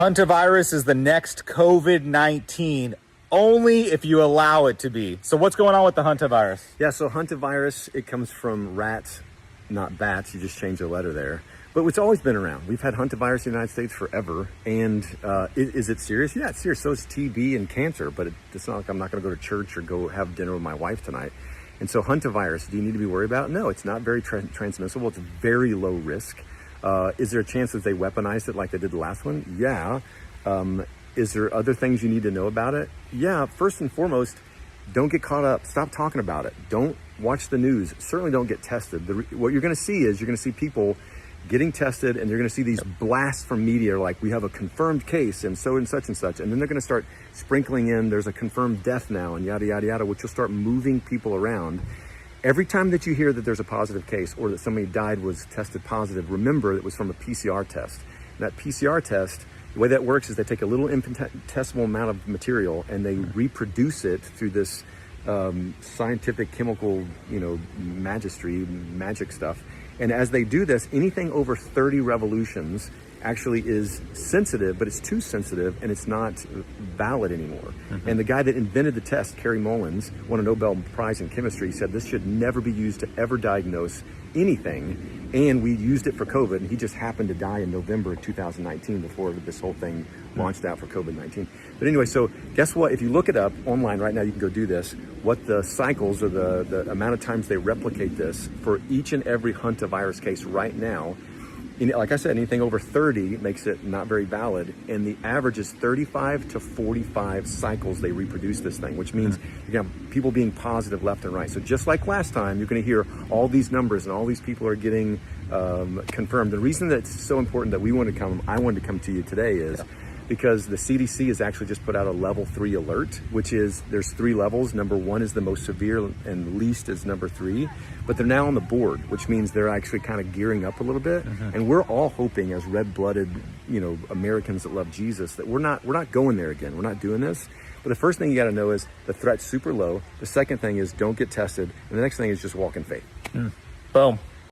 Hantavirus is the next COVID-19, only if you allow it to be. So what's going on with the hantavirus? Yeah, so hantavirus, it comes from rats, not bats. You just change the letter there. But it's always been around. We've had hantavirus in the United States forever. And is it serious? Yeah, it's serious. So is TB and cancer. But it's not like I'm not going to go to church or go have dinner with my wife tonight. And so hantavirus, do you need to be worried about? No, it's not very transmissible. It's very low risk. Is there a chance that they weaponized it like they did the last one? Yeah. Is there other things you need to know about it? Yeah. First and foremost, don't get caught up. Stop talking about it. Don't watch the news. Certainly don't get tested. What you're going to see is you're going to see people getting tested, and you're going to see these blasts from media like we have a confirmed case and such and such. And then they're going to start sprinkling in there's a confirmed death now and yada, yada, yada, which will start moving people around. Every time that you hear that there's a positive case or that somebody died was tested positive, remember it was from a PCR test. And that PCR test, the way that works is they take a little infinitesimal amount of material and they reproduce it through this scientific chemical, magic stuff. And as they do this, anything over 30 revolutions actually is sensitive, but it's too sensitive and it's not valid anymore. Mm-hmm. And the guy that invented the test, Kerry Mullins, won a Nobel Prize in chemistry, said this should never be used to ever diagnose anything. And we used it for COVID, and he just happened to die in November of 2019 before this whole thing launched out for COVID-19. But anyway, so guess what? If you look it up online right now, you can go do this, what the cycles or the amount of times they replicate this for each and every hantavirus case right now. Like I said, anything over 30 makes it not very valid. And the average is 35 to 45 cycles they reproduce this thing, which means you're going to have people being positive left and right. So just like last time, you're going to hear all these numbers and all these people are getting confirmed. The reason that it's so important that I wanted to come to you today is because the CDC has actually just put out a level 3 alert, which is there's 3 levels. Number 1 is the most severe and least is number 3, but they're now on the board, which means they're actually kind of gearing up a little bit. And we're all hoping as red-blooded, Americans that love Jesus that we're not going there again. We're not doing this. But the first thing you got to know is the threat's super low. The second thing is don't get tested. And the next thing is just walk in faith. Boom.